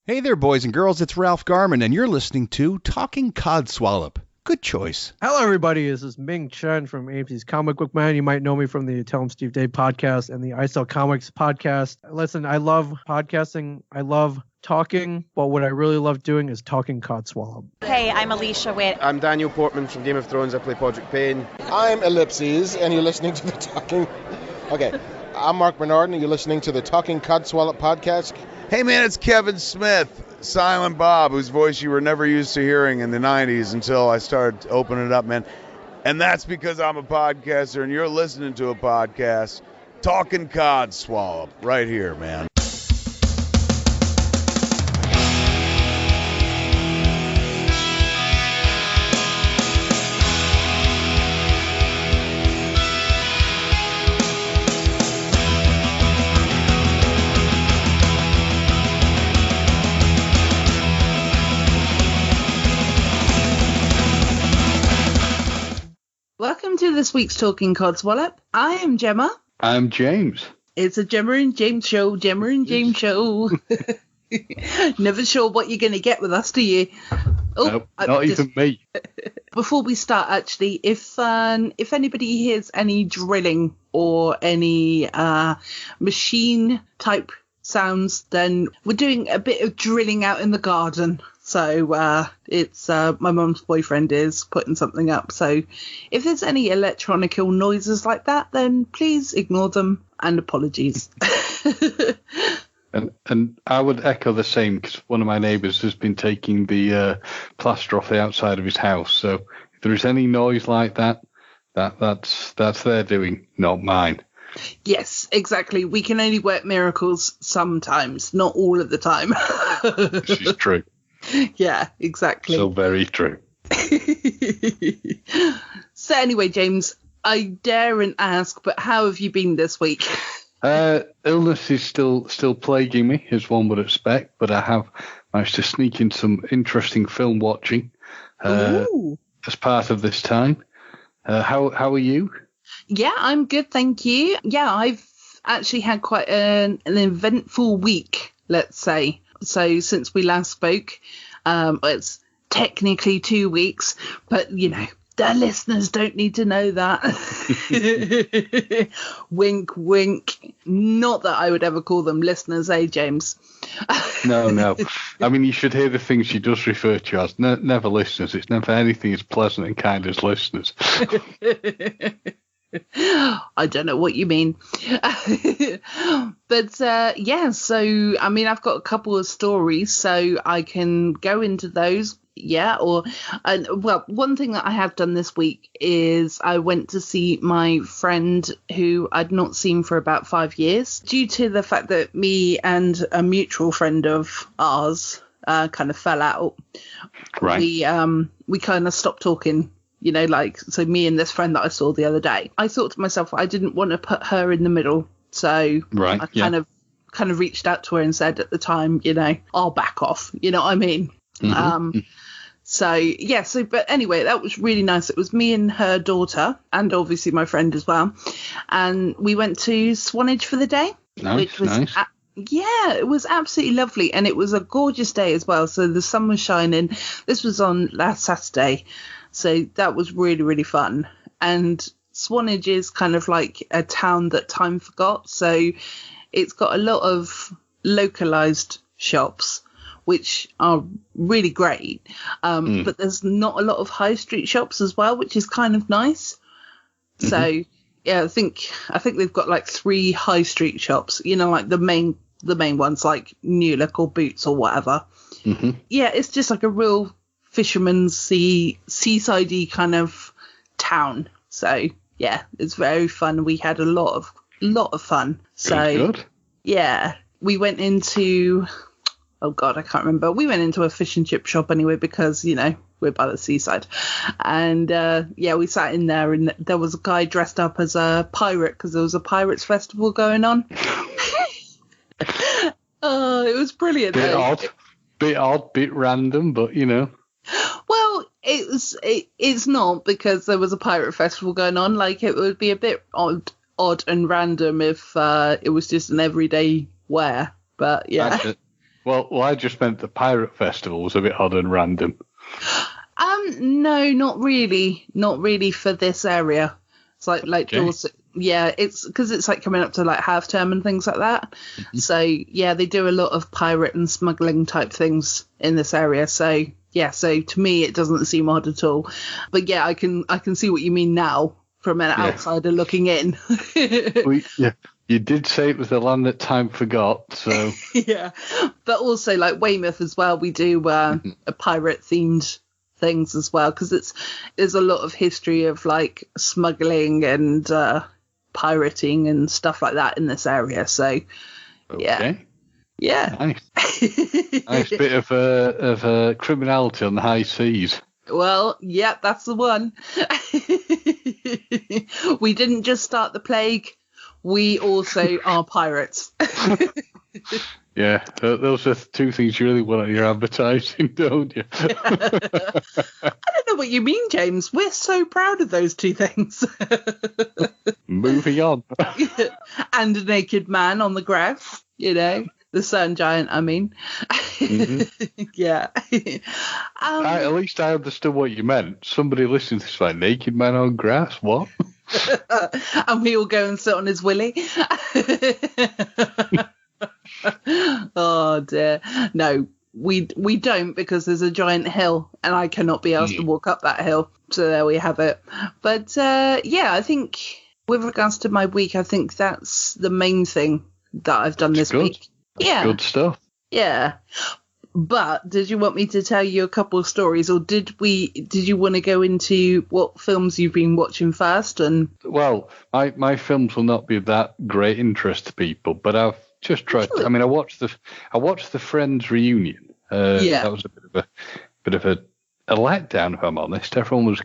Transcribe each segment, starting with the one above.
Hey there, boys and girls. It's Ralph Garman, and you're listening to Talking Codswallop. Good choice. Hello, everybody. This is Ming Chen from AMC's Comic Book Man. You might know me from the Tell 'em Steve Dave podcast and the I Sell Comics podcast. Listen, I love podcasting. I love talking, but what I really love doing is talking Codswallop. Hey, I'm Alicia Witt. I'm Daniel Portman from Game of Thrones. I play Podrick Payne. I'm Ellipses, and you're listening to the Talking... Okay, I'm Mark Bernard, and you're listening to the Talking Codswallop podcast. Hey man, it's Kevin Smith, Silent Bob, whose voice you were never used to hearing in the 90s until I started opening it up, man. And that's because I'm a podcaster and you're listening to a podcast, Talking Codswallop, right here, man. Welcome to this week's Talking Codswallop. I am Gemma. I'm James. It's a Gemma and James show. Gemma and James show. Never sure what you're going to get with us, do you? Oh, no, not even me. Before we start, actually, if anybody hears any drilling or any machine type sounds, then we're doing a bit of drilling out in the garden. So it's my mum's boyfriend is putting something up. So if there's any electronical noises like that, then please ignore them and apologies. And I would echo the same, because one of my neighbours has been taking the plaster off the outside of his house. So if there is any noise like that, that's their doing, not mine. Yes, exactly. We can only work miracles sometimes, not all of the time. This is true. Yeah, exactly. So very true. So anyway, James, I daren't ask, but how have you been this week? Illness is still plaguing me, as one would expect, but I have managed to sneak in some interesting film watching as part of this time. How are you? Yeah, I'm good, thank you. Yeah, I've actually had quite an eventful week, let's say. So since we last spoke, it's technically 2 weeks, but, you know, the listeners don't need to know that. Wink, wink. Not that I would ever call them listeners, eh, James? No. I mean, you should hear the things she does refer to as never listeners. It's never anything as pleasant and kind as listeners. I don't know what you mean. But yeah, so I mean, I've got a couple of stories, so I can go into those. Yeah, well, one thing that I have done this week is I went to see my friend who I'd not seen for about 5 years, due to the fact that me and a mutual friend of ours kind of fell out. Right. We kind of stopped talking. You know, like, so me and this friend that I saw the other day, I thought to myself, I didn't want to put her in the middle. So I kind of reached out to her and said at the time, you know, I'll back off. You know what I mean? Mm-hmm. But anyway, that was really nice. It was me and her daughter and obviously my friend as well. And we went to Swanage for the day. Nice. Yeah, it was absolutely lovely. And it was a gorgeous day as well. So the sun was shining. This was on last Saturday. So that was really, really fun. And Swanage is kind of like a town that time forgot. So it's got a lot of localized shops, which are really great. But there's not a lot of high street shops as well, which is kind of nice. Mm-hmm. So, yeah, I think they've got like 3 high street shops, you know, like the main ones like New Look or Boots or whatever. Mm-hmm. Yeah, it's just like a real fisherman's seaside-y kind of town. So yeah, it's very fun. We had a lot of fun. So good. Yeah, we went into, oh god, I can't remember. We went into a fish and chip shop anyway because, you know, we're by the seaside. And yeah, we sat in there and there was a guy dressed up as a pirate because there was a pirates festival going on. Oh, it was brilliant. Bit odd, bit random, but you know. Well, it's not, because there was a pirate festival going on. Like, it would be a bit odd and random if it was just an everyday wear. But yeah. Well, I just meant the pirate festival was a bit odd and random. No, not really. Not really for this area. It's like Dorset. Yeah, it's because it's like coming up to like half term and things like that. Mm-hmm. So yeah, they do a lot of pirate and smuggling type things in this area. So yeah, so to me it doesn't seem odd at all. But yeah, I can see what you mean now from an outsider looking in. You did say it was the land that time forgot, so yeah. But also like Weymouth as well, we do a pirate themed things as well, because there's a lot of history of like smuggling and pirating and stuff like that in this area. So yeah. Nice bit of criminality on the high seas. Well, yeah, that's the one. We didn't just start the plague, we also are pirates. Yeah, those are two things you really want on your advertising, don't you? I don't know what you mean, James. We're so proud of those two things. Moving on. And a naked man on the grass, the sun giant, I mean. Mm-hmm. Yeah. At least I understood what you meant. Somebody listening to this like, naked man on grass? What? And we all go and sit on his willy. Oh dear. No, we don't, because there's a giant hill and I cannot be asked to walk up that hill. So there we have it. But yeah, I think with regards to my week, I think that's the main thing that I've done this week. That's good stuff. Yeah. But did you want me to tell you a couple of stories, or did you want to go into what films you've been watching first? And well, my films will not be of that great interest to people, but I've just tried. I mean, I watched the Friends reunion. That was a bit of a letdown, if I'm honest. Everyone was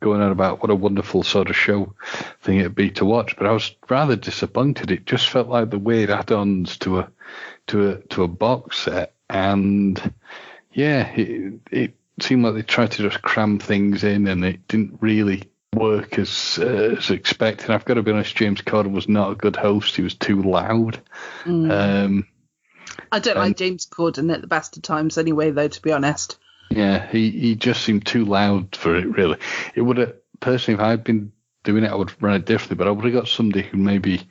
going on about what a wonderful sort of show thing it'd be to watch, but I was rather disappointed. It just felt like the weird add-ons to a box set, and yeah, it seemed like they tried to just cram things in, and it didn't really work as expected. I've got to be honest, James Corden was not a good host. He was too loud. I don't like James Corden at the best of times anyway, though, to be honest. Yeah, he just seemed too loud for it, really. It would have, personally, if I'd been doing it, I would have run it differently, but I would have got somebody who maybe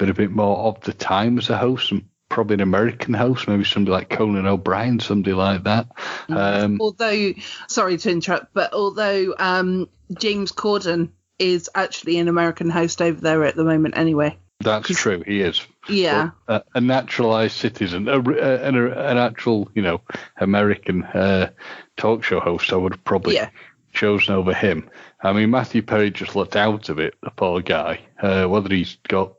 a bit more of the time as a host, and probably an American host, maybe somebody like Conan O'Brien, somebody like that. Although, sorry to interrupt, but although James Corden is actually an American host over there at the moment anyway. That's true, he is. Yeah. But a naturalized citizen, an actual, American talk show host, I would have probably chosen over him. I mean, Matthew Perry just looked out of it, the poor guy. Whether he's got...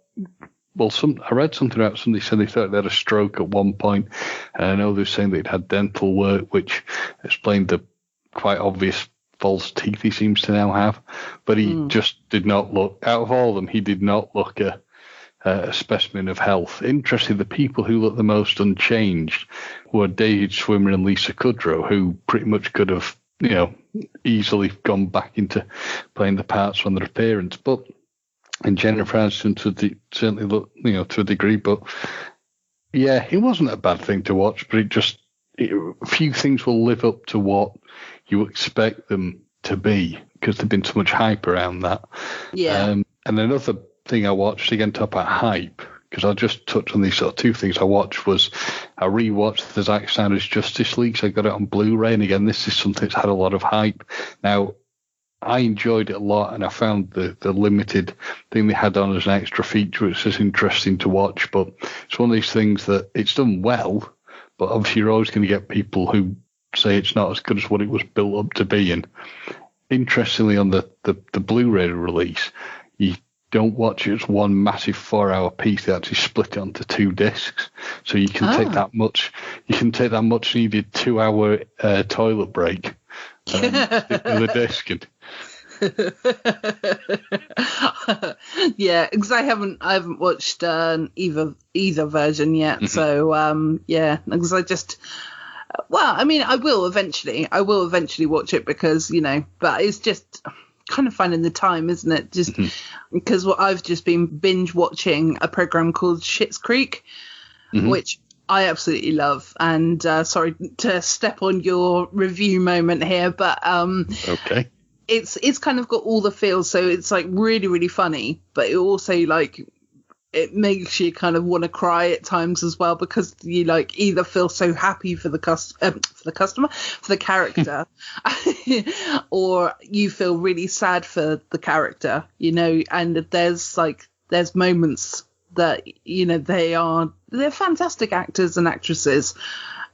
Well, I read something about somebody said they thought they had a stroke at one point. I know they were saying they'd had dental work, which explained the quite obvious false teeth he seems to now have. But he just did not look, out of all of them, he did not look a specimen of health. Interesting, the people who looked the most unchanged were David Schwimmer and Lisa Kudrow, who pretty much could have, easily gone back into playing the parts on their appearance. But and Jennifer Aniston certainly looked, to a degree. But yeah, it wasn't a bad thing to watch, but a few things will live up to what you expect them to be, because there's been so much hype around that. Yeah. And another thing I watched, again, top about hype, because I'll just touch on these sort of two things I watched, was I rewatched the Zack Snyder's Justice League, so I got it on Blu-ray, and again, this is something that's had a lot of hype. Now, I enjoyed it a lot, and I found the limited thing they had on as an extra feature, which is interesting to watch, but it's one of these things that it's done well, but obviously you're always going to get people who say it's not as good as what it was built up to be. And interestingly, on the Blu-ray release, you don't watch it as one massive 4-hour piece. They actually split it onto 2 discs, so you can take that much needed 2-hour toilet break and stick with the disc. Yeah, because I haven't watched either version yet. So because I just, I will eventually watch it, because but it's just kind of finding the time, isn't it? Just because I've just been binge watching a program called Schitt's Creek, which I absolutely love. And sorry to step on your review moment here, but Okay. It's kind of got all the feels. So it's like really, really funny, but it also like it makes you kind of want to cry at times as well, because you like either feel so happy for the character, or you feel really sad for the character, you know. And there's moments that, you know, they're fantastic actors and actresses.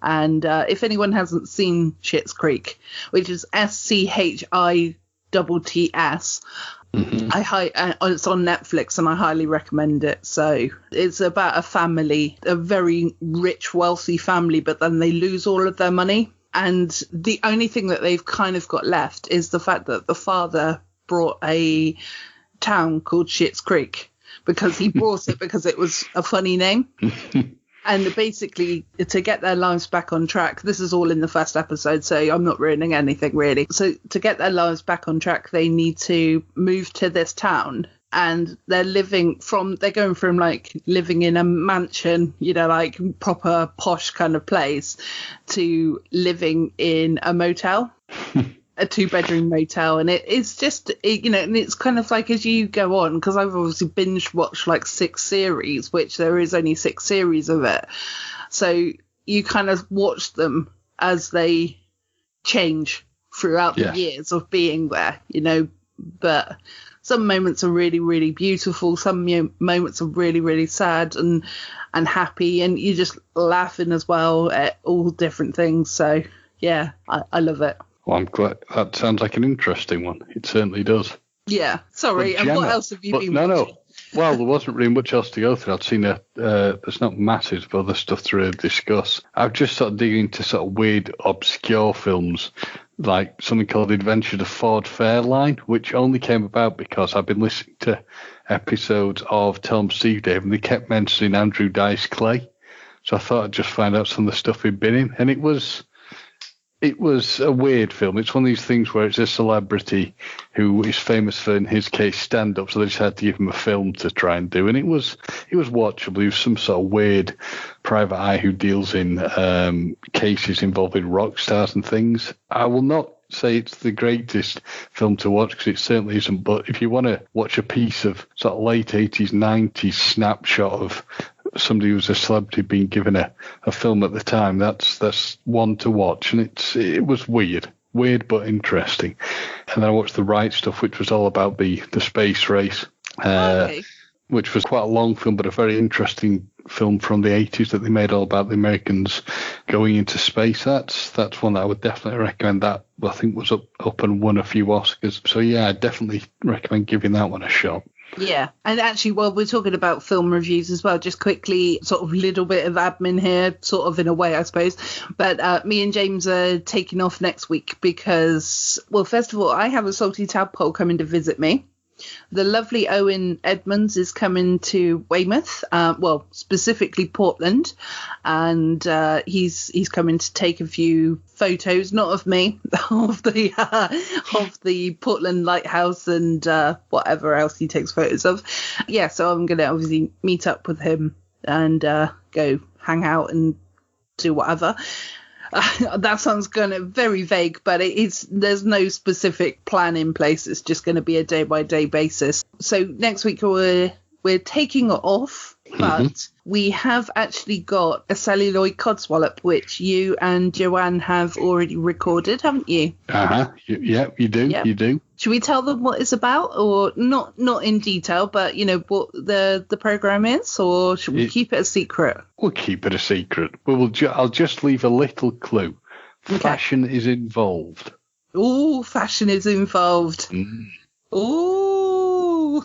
And if anyone hasn't seen Schitt's Creek, which is SCHITTS, it's on Netflix, and I highly recommend it. So it's about a family, a very rich, wealthy family, but then they lose all of their money. And the only thing that they've kind of got left is the fact that the father brought a town called Schitt's Creek, because he brought it because it was a funny name. And basically, to get their lives back on track, this is all in the first episode, so I'm not ruining anything really. So to get their lives back on track, they need to move to this town. And they're going from like living in a mansion, you know, like proper posh kind of place, to living in a motel. A 2-bedroom motel, and it's just, you know, and it's kind of like as you go on, because I've obviously binge watched like 6 series, which there is only 6 series of it, so you kind of watch them as they change throughout the years of being there, you know. But some moments are really, really beautiful, some moments are really, really sad and happy, and you're just laughing as well at all different things. So yeah, I love it. Well, I'm glad. That sounds like an interesting one. It certainly does. Yeah. Sorry. And what else have you been watching? No. Well, there wasn't really much else to go through. I'd seen there's not masses of other stuff to discuss. I've just sort of digging into sort of weird, obscure films, like something called Adventure of Ford Fairline, which only came about because I've been listening to episodes of Tell 'em Steve Dave, and they kept mentioning Andrew Dice Clay. So I thought I'd just find out some of the stuff he'd been in, and it was a weird film. It's one of these things where it's a celebrity who is famous for, in his case, stand-up, so they just had to give him a film to try and do. And it was watchable. He was some sort of weird private eye who deals in cases involving rock stars and things. I will not say it's the greatest film to watch, because it certainly isn't, but if you want to watch a piece of sort of late 80s, 90s snapshot of somebody who was a celebrity being given a film at the time, that's one to watch. And it was weird but interesting. And then I watched The Right Stuff, which was all about the space race, which was quite a long film, but a very interesting film from the 80s that they made all about the Americans going into space. That's one that I would definitely recommend. That I think was up and won a few Oscars. So yeah, I definitely recommend giving that one a shot. Yeah, and actually, while we're talking about film reviews as well, just quickly, sort of little bit of admin here, sort of in a way, I suppose. But me and James are taking off next week because, well, first of all, I have a Salty Tadpole coming to visit me. The lovely Owen Edmonds is coming to Weymouth, well, specifically Portland, and he's coming to take a few photos, not of me, of the Portland Lighthouse and whatever else he takes photos of. Yeah, so I'm going to obviously meet up with him and go hang out and do whatever. That sounds kind of very vague, but there's no specific plan in place. It's just going to be a day-by-day basis. So next week we're taking it off, but we have actually got a celluloid codswallop, which you and Joanne have already recorded, haven't you? Yeah, you do. Yep. You do. Should we tell them what it's about, or not in detail, but you know what the program is, or should we keep it a secret? We'll keep it a secret. I'll just leave a little clue. Okay. Fashion is involved. Ooh, fashion is involved. Ooh.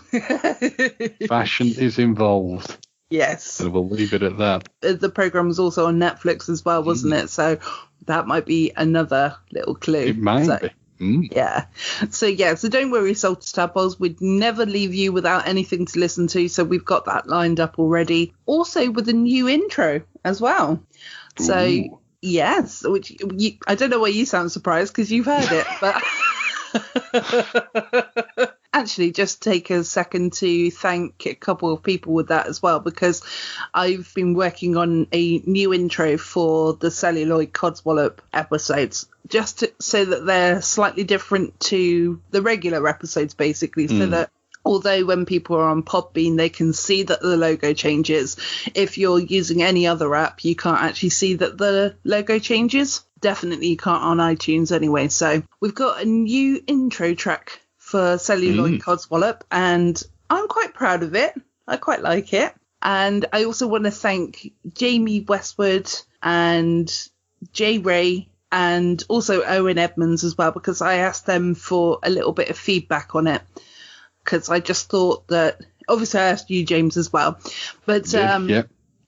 Fashion is involved. Yes. And we'll leave it at that. The program was also on Netflix as well, wasn't it? So that might be another little clue. It might be. Yeah. So don't worry, Salty Tadpoles. We'd never leave you without anything to listen to. So we've got that lined up already. Also with a new intro as well. So, yes, which I don't know why you sound surprised because you've heard it, but actually just take a second to thank a couple of people with that as well, because I've been working on a new intro for the Celluloid Codswallop episodes, just so that they're slightly different to the regular episodes, basically, so that although when people are on Podbean, they can see that the logo changes, if you're using any other app, you can't actually see that the logo changes. Definitely you can't on iTunes anyway. So we've got a new intro track for Celluloid Codswallop, and I'm quite proud of it. I quite like it. And I also want to thank Jamie Westwood and Jay Ray and also Owen Edmonds as well, because I asked them for a little bit of feedback on it. Because I just thought that, obviously I asked you, James, as well. But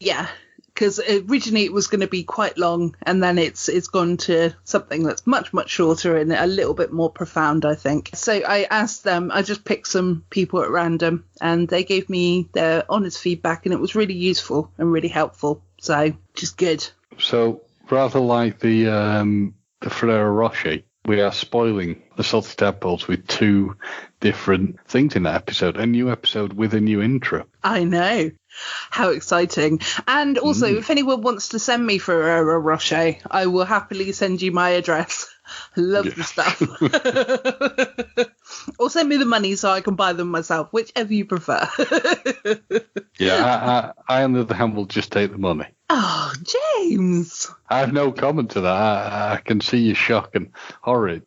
yeah, because originally it was going to be quite long, and then it's gone to something that's much, much shorter and a little bit more profound, I think. So I asked them, I just picked some people at random, and they gave me their honest feedback, and it was really useful and really helpful. So just good. So rather like the Ferrero Rocher, we are spoiling the Salty Tadpoles with two different things in that episode. A new episode with a new intro. I know. How exciting. And also, if anyone wants to send me Ferrero Rocher, I will happily send you my address. Love the stuff. Or send me the money so I can buy them myself, whichever you prefer. I on the other hand will just take the money. Oh, James. I have no comment to that. I can see your shock and horror.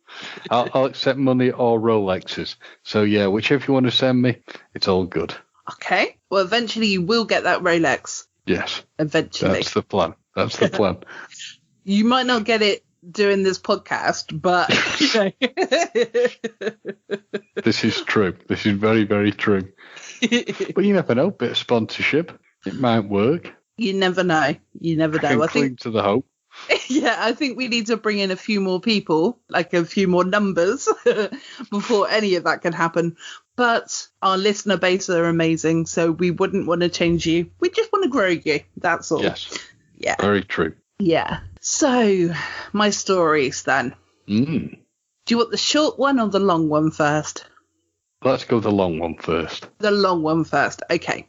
I'll accept money or Rolexes. So yeah, whichever you want to send me, it's all good. Okay. Well, eventually you will get that Rolex. Yes. Eventually. That's the plan. That's the plan. You might not get it doing this podcast, but This is true. This is very, very true. But you never know. Bit of sponsorship. It might work. You never know. You never know. I think to the hope. Yeah, I think we need to bring in a few more people, like a few more numbers, before any of that can happen. But our listener base are amazing, so we wouldn't want to change you. We just want to grow you. That's all. Yes. Yeah. Very true. Yeah. So, my stories then. Do you want the short one or the long one first? Let's go the long one first. The long one first. Okay.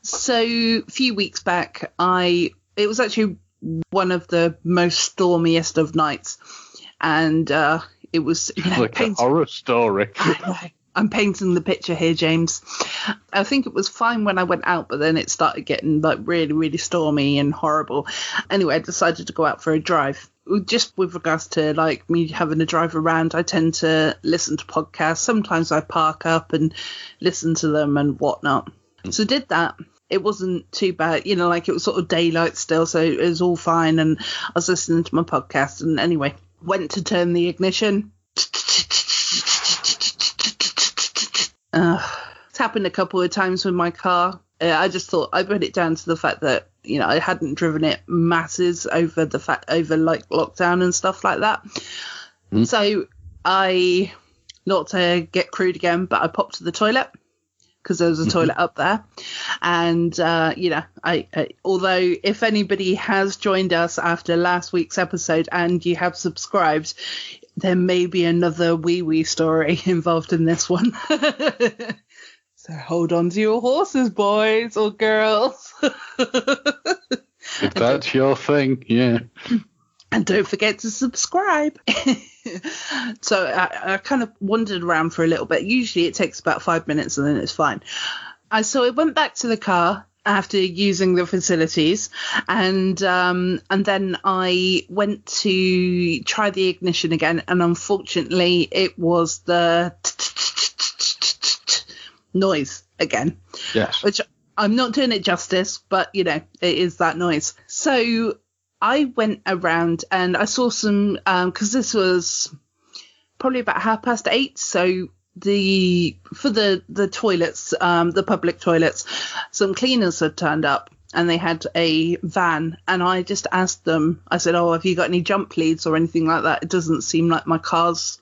So, a few weeks back, it was actually one of the most stormiest of nights, and it was like a horror story. I'm painting the picture here, James. I think it was fine when I went out, but then it started getting like really, really stormy and horrible. Anyway, I decided to go out for a drive. Just with regards to like me having a drive around, I tend to listen to podcasts. Sometimes I park up and listen to them and whatnot. So did that. It wasn't too bad, like it was sort of daylight still, so it was all fine. And I was listening to my podcast, and anyway, went to turn the ignition. It's happened a couple of times with my car. I just thought I put it down to the fact that I hadn't driven it masses over like lockdown and stuff like that. So I, not to get crude again, but I popped to the toilet because there was a toilet up there, and I although if anybody has joined us after last week's episode and you have subscribed, there may be another wee story involved in this one. So hold on to your horses, boys or girls. If that's your thing, yeah. And don't forget to subscribe. So I kind of wandered around for a little bit. Usually it takes about 5 minutes and then it's fine. So I went back to the car after using the facilities, and then I went to try the ignition again, and unfortunately it was the noise again. Yes. Which I'm not doing it justice, but it is that noise. So I went around and I saw some, because this was probably about 8:30, so for the toilets, the public toilets, some cleaners had turned up and they had a van, and I just asked them, I said, have you got any jump leads or anything like that? It doesn't seem like my car's,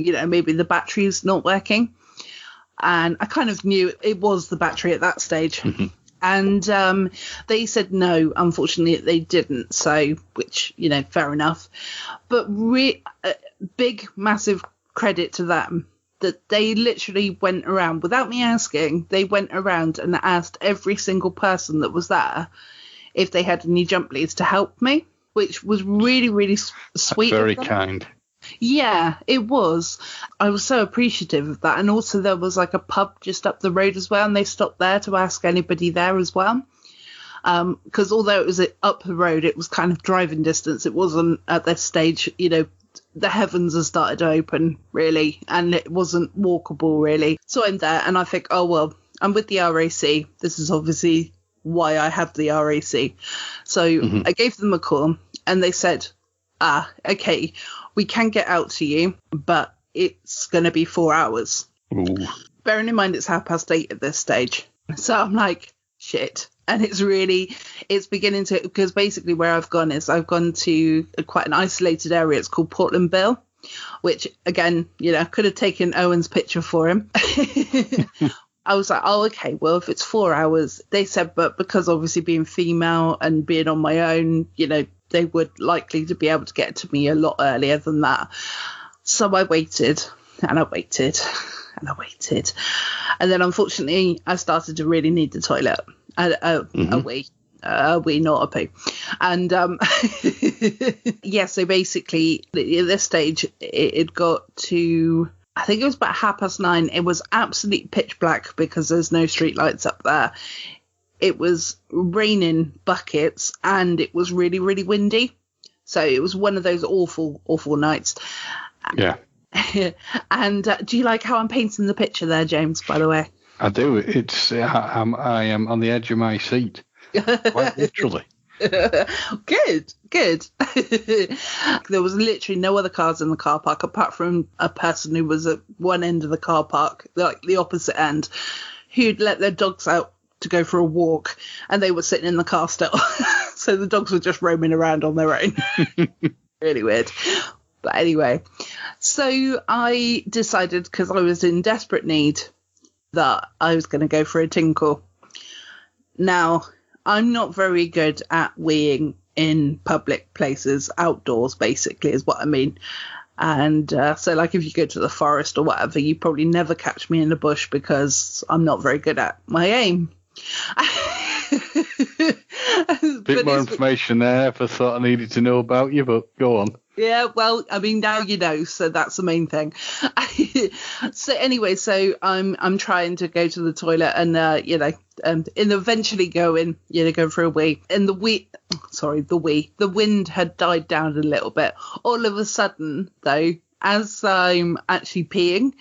maybe the battery's not working. And I kind of knew it was the battery at that stage. And they said no, unfortunately they didn't. So, which, fair enough. But big, massive credit to them, that they literally went around, without me asking, they went around and asked every single person that was there if they had any jump leads to help me, which was really, really sweet. Very kind. Yeah, it was. I was so appreciative of that. And also there was like a pub just up the road as well, and they stopped there to ask anybody there as well. Because although it was up the road, it was kind of driving distance. It wasn't at this stage, the heavens had started to open, really, and it wasn't walkable, really. So I'm there, and I think, oh, well, I'm with the RAC. This is obviously why I have the RAC. So I gave them a call, and they said, okay, we can get out to you, but it's going to be 4 hours. Ooh. Bearing in mind it's 8:30 at this stage. So I'm like, shit. And it's beginning to, because basically where I've gone to quite an isolated area. It's called Portland Bill, which again, could have taken Owen's picture for him. I was like, oh, okay, well, if it's 4 hours, they said, but because obviously being female and being on my own, they would likely to be able to get to me a lot earlier than that. So I waited and I waited and I waited. And then unfortunately, I started to really need the toilet. A wee, not a poo. And so basically at this stage it got to, I think it was about 9:30. It was absolute pitch black because there's no street lights up there. It was raining buckets and it was really, really windy. So it was one of those awful, awful nights. Yeah. And do you like how I'm painting the picture there, James, by the way? I do. I am on the edge of my seat, quite literally. Good. There was literally no other cars in the car park apart from a person who was at one end of the car park, like the opposite end, who'd let their dogs out to go for a walk, and they were sitting in the car still. So the dogs were just roaming around on their own. Really weird. But anyway, so I decided, because I was in desperate need, that I was going to go for a tinkle. Now, I'm not very good at weeing in public places, outdoors, basically, is what I mean. And so, like, if you go to the forest or whatever, you probably never catch me in the bush because I'm not very good at my aim. Bit more information there if I thought I needed to know about you, but go on. Yeah, well, I mean, now you know, so that's the main thing. So anyway, so I'm trying to go to the toilet and, and eventually going for a wee. And the wind had died down a little bit. All of a sudden, though, as I'm actually peeing,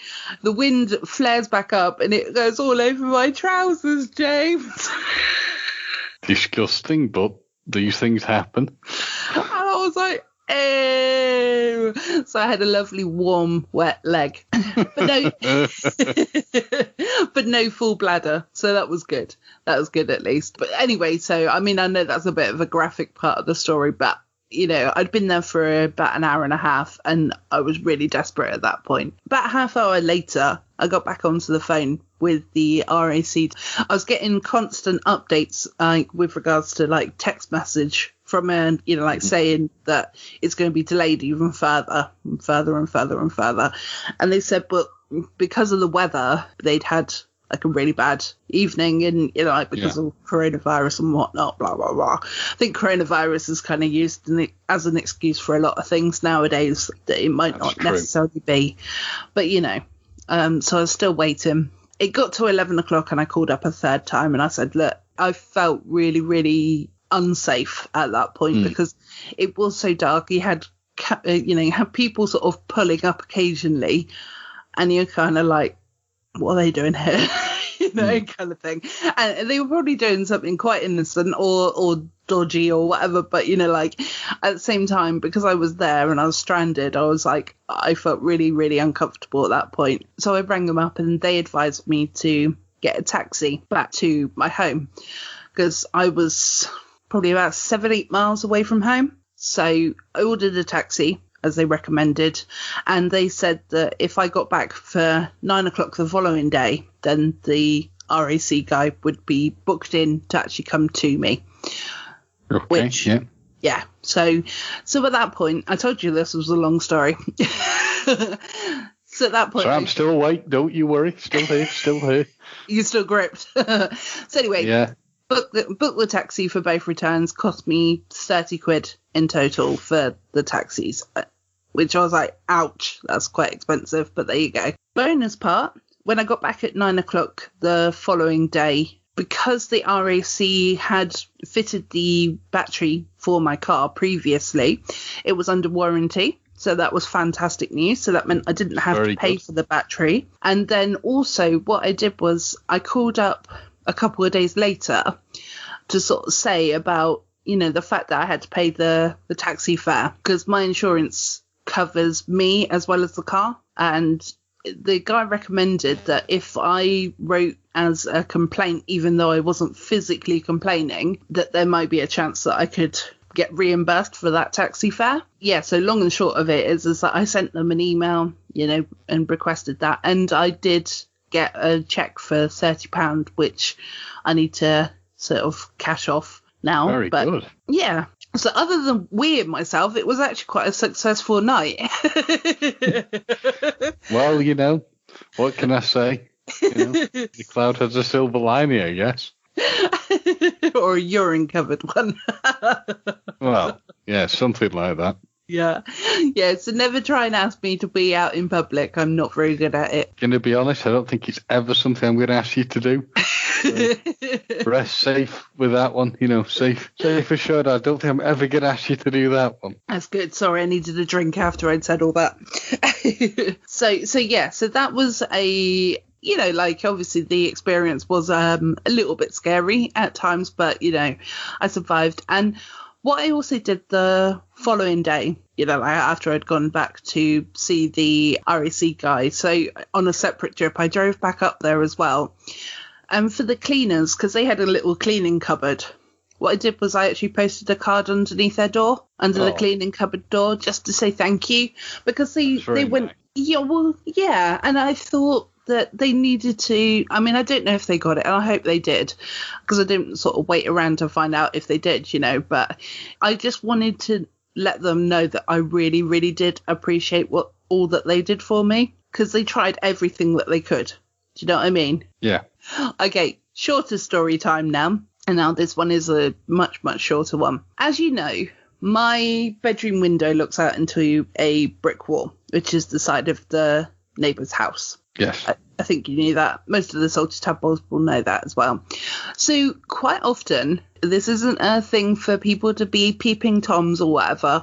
the wind flares back up and it goes all over my trousers, James. Disgusting, but these things happen. And I was like, ew. So I had a lovely warm wet leg, but no full bladder, so that was good at least. But anyway, so I mean, I know that's a bit of a graphic part of the story, but I'd been there for about an hour and a half and I was really desperate at that point. About a half hour later, I got back onto the phone with the RAC. I was getting constant updates with regards to like text message from saying that it's going to be delayed even further and further and further and further. And they said, but because of the weather, they'd had like a really bad evening and because of coronavirus and whatnot, blah blah blah. I think coronavirus is kind of used as an excuse for a lot of things nowadays that it might not necessarily be, but so I was still waiting. It got to 11 o'clock and I called up a third time and I said, look, I felt really, really unsafe at that point because it was so dark. You had people sort of pulling up occasionally and you're kind of like, what are they doing here? Kind of thing. And they were probably doing something quite innocent or dodgy or whatever. But, at the same time, because I was there and I was stranded, I was like, I felt really, really uncomfortable at that point. So I rang them up and they advised me to get a taxi back to my home because I was probably about 7-8 miles away from home. So I ordered a taxi, as they recommended, and they said that if I got back for 9 o'clock the following day, then the RAC guy would be booked in to actually come to me. Okay, yeah. So at that point, I told you this was a long story. So at that point, So I'm still awake. Don't you worry. Still here. You're still gripped. So anyway, Yeah. book the taxi for both returns. Cost me 30 quid in total for the taxis, which I was like, ouch, that's quite expensive. But there you go. Bonus part, when I got back at 9 o'clock the following day, because the RAC had fitted the battery for my car previously, it was under warranty. So that was fantastic news. So that meant I didn't have to pay for the battery. And then also what I did was I called up a couple of days later to sort of say about, the fact that I had to pay the taxi fare, because my insurance covers me as well as the car. And the guy recommended that if I wrote as a complaint, even though I wasn't physically complaining, that there might be a chance that I could get reimbursed for that taxi fare. Yeah, so long and short of it is that I sent them an email, and requested that. And I did get a cheque for £30, which I need to sort of cash off now. Very good. Yeah. So other than weeing myself, it was actually quite a successful night. Well, what can I say? The cloud has a silver lining, I guess. Or a urine-covered one. Well, yeah, something like that. Yeah. So never try and ask me to wee out in public. I'm not very good at it. Going to be honest, I don't think it's ever something I'm going to ask you to do. So rest safe with that one, safe assured. I don't think I'm ever going to ask you to do that one. That's good. Sorry, I needed a drink after I'd said all that. So that was a, obviously the experience was a little bit scary at times, but, I survived. And what I also did the following day, after I'd gone back to see the RAC guy, so on a separate trip, I drove back up there as well. And for the cleaners, because they had a little cleaning cupboard, what I did was I actually posted a card underneath their door, under the cleaning cupboard door, just to say thank you, because they went, nice. And I thought that they needed to, I don't know if they got it, and I hope they did, because I didn't sort of wait around to find out if they did, but I just wanted to let them know that I really, really did appreciate all that they did for me, because they tried everything that they could. Do you know what I mean? Yeah. Okay, shorter story time now. And now this one is a much, much shorter one. As you know, my bedroom window looks out into a brick wall, which is the side of the neighbour's house. Yes. I think you knew that. Most of the Salty Tadpoles will know that as well. So quite often, this isn't a thing for people to be peeping toms or whatever,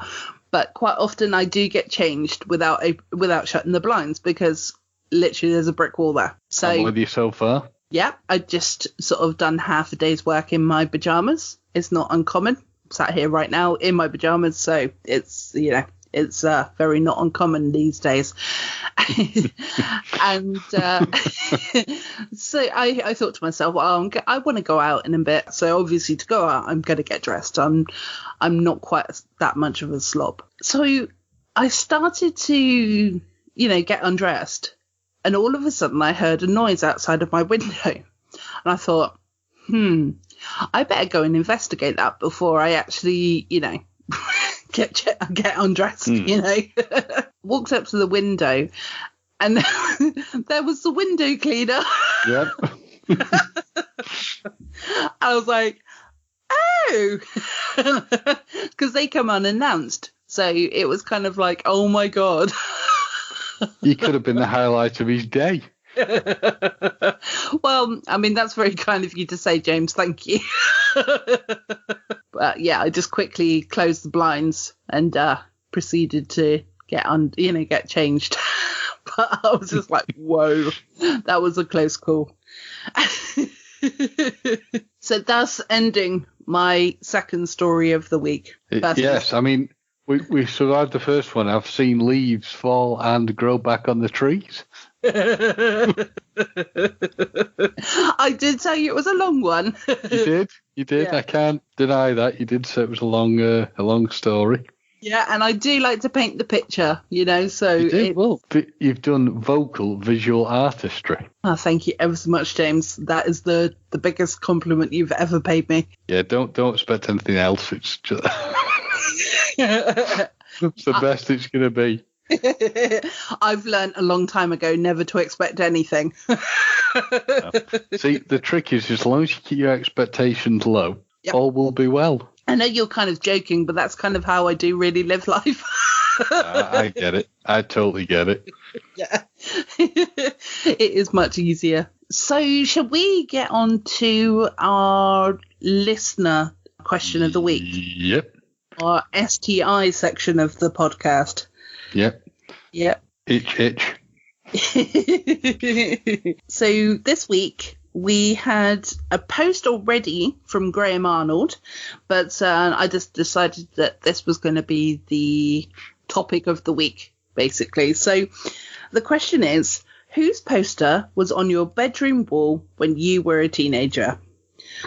but quite often I do get changed without shutting the blinds, because literally there's a brick wall there. So I'm with you so far. Yeah, I just sort of done half a day's work in my pajamas. It's not uncommon. I'm sat here right now in my pajamas, so it's it's very not uncommon these days. And so I thought to myself, well, I want to go out in a bit. So obviously to go out, I'm going to get dressed. I'm not quite that much of a slob. So I started to, get undressed. And all of a sudden I heard a noise outside of my window. And I thought, I better go and investigate that before I actually, get undressed, Walked up to the window, and there was the window cleaner. Yep. I was like, oh, because they come unannounced. So it was kind of like, oh my God. You could have been the highlight of his day. Well, that's very kind of you to say, James. Thank you. But yeah, I just quickly closed the blinds and proceeded to get changed. But I was just like, whoa, that was a close call. So that's ending my second story of the week. Yes, we survived the first one. I've seen leaves fall and grow back on the trees. I did tell you it was a long one. You did. Yeah. I can't deny that. You did say it was a long story. Yeah, and I do like to paint the picture, so... You did well. You've done vocal visual artistry. Oh, thank you ever so much, James. That is the biggest compliment you've ever paid me. Yeah, don't expect anything else. It's just... It's the best it's going to be. I've learned a long time ago never to expect anything. See, the trick is as long as you keep your expectations low, all will be well. I know you're kind of joking, but that's kind of how I do really live life. I get it. I totally get it. Yeah. It is much easier. So shall we get on to our listener question of the week? Yep. Our STI section of the podcast. Yep. Itch. So this week we had a post already from Graham Arnold, but I just decided that this was going to be the topic of the week, basically. So the question is, whose poster was on your bedroom wall when you were a teenager?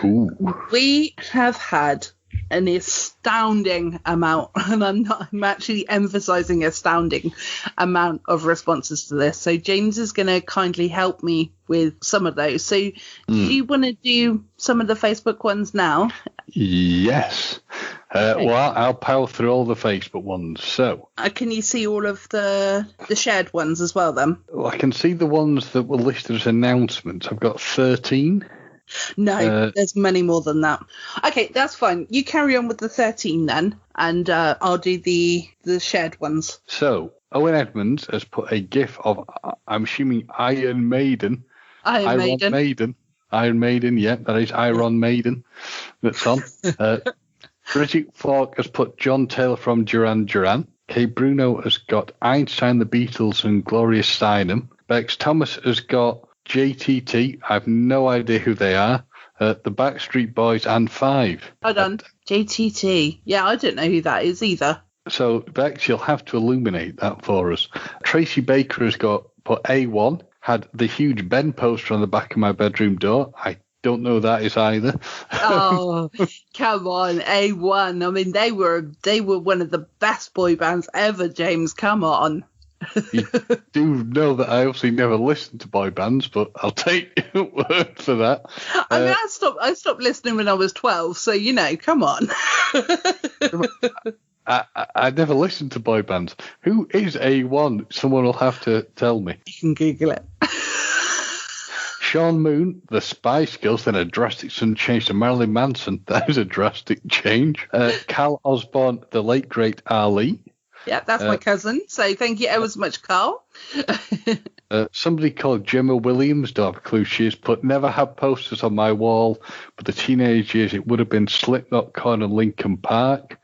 Ooh. We have had an astounding amount, and I'm actually emphasizing astounding amount of responses to this. So James is going to kindly help me with some of those. So do you want to do some of the Facebook ones now? Yes. Okay. Well, I'll power through all the Facebook ones. So Can you see all of the shared ones as well then? well, I can see the ones that were listed as announcements. I've got 13. No, there's many more than that. Okay, that's fine. You carry on with the 13 then, and I'll do the shared ones. So Owen Edmonds has put a GIF of, I'm assuming, Iron Maiden. Iron Maiden, yeah, that is Iron Maiden that's on. Bridget Falk has put John Taylor from Duran Duran. Kay Bruno has got Einstein, the Beatles, and Gloria Steinem. Bex Thomas has got JTT. I have no idea who they are. The Backstreet Boys and Five. Hold on. JTT. Yeah, I don't know who that is either. So, Bex, you'll have to illuminate that for us. Tracy Baker has got put A1. Had the huge Ben poster on the back of my bedroom door. I don't know who that is either. Oh, come on, A1. I mean, they were one of the best boy bands ever, James. Come on. You do know that I obviously never listened to boy bands, but I'll take your word for that. I mean, I stopped listening when I was 12, so, come on. I never listened to boy bands. Who is A1? Someone will have to tell me. You can Google it. Sean Moon, the Spice Girls, then a drastic sudden change to Marilyn Manson. That is a drastic change. Cal Osborne, the late great Ali. Yeah, that's my cousin. So thank you ever so much, Carl. Somebody called Gemma Williams, don't have a clue she is, put never had posters on my wall, but the teenage years it would have been Slipknot, Korn and Linkin Park.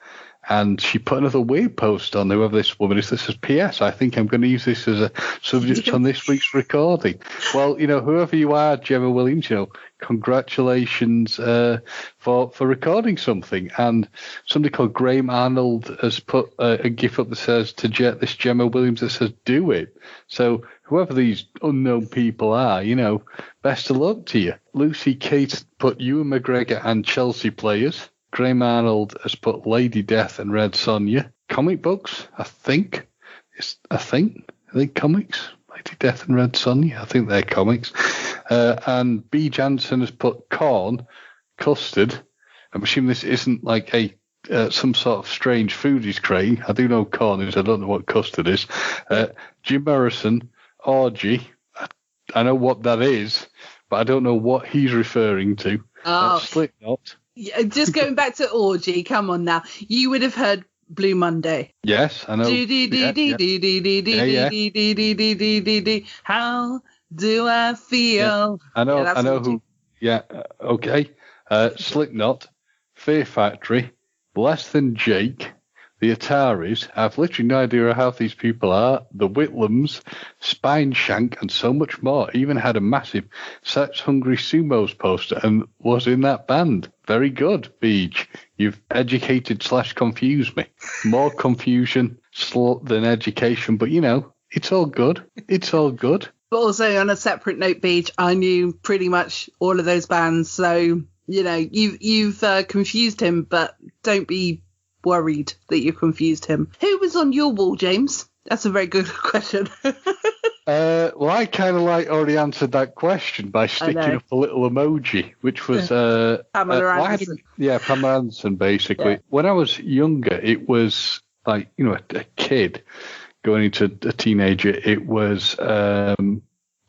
And she put another weird post on whoever this woman is. This is PS. I think I'm going to use this as a subject on this week's recording. Well, whoever you are, Gemma Williams, congratulations for recording something. And somebody called Graham Arnold has put a GIF up that says to this Gemma Williams that says do it. So whoever these unknown people are, best of luck to you. Lucy Kate put Ewan McGregor and Chelsea players. Graham Arnold has put Lady Death and Red Sonja. Comic books, I think comics. Lady Death and Red Sonja, I think they're comics. And B. Jansen has put Corn, Custard. I'm assuming this isn't like some sort of strange food he's creating. I do know corn is. I don't know what custard is. Jim Morrison, Orgy. I know what that is, but I don't know what he's referring to. Slipknot. Yeah, just going back to Orgy, come on now. You would have heard Blue Monday. Yes, I know. How do I feel? I know. Yeah, I know who. Yeah. Okay. Slipknot, Fear Factory, Less Than Jake, the Ataris. I have literally no idea how these people are. The Whitlams, Spine Shank, and so much more. Even had a massive Sex Hungry Sumos poster and was in that band. Very good, Beach. You've educated / confused me. More confusion than education, but it's all good. It's all good. But also on a separate note, Beach, I knew pretty much all of those bands, so you've confused him, but don't be worried that you confused him. Who was on your wall, James? That's a very good question. Well, I kind of already answered that question by sticking up a little emoji, which was Pamela Anderson. Pamela Anderson, basically. Yeah. When I was younger, it was like, a kid. going into a teenager, it was a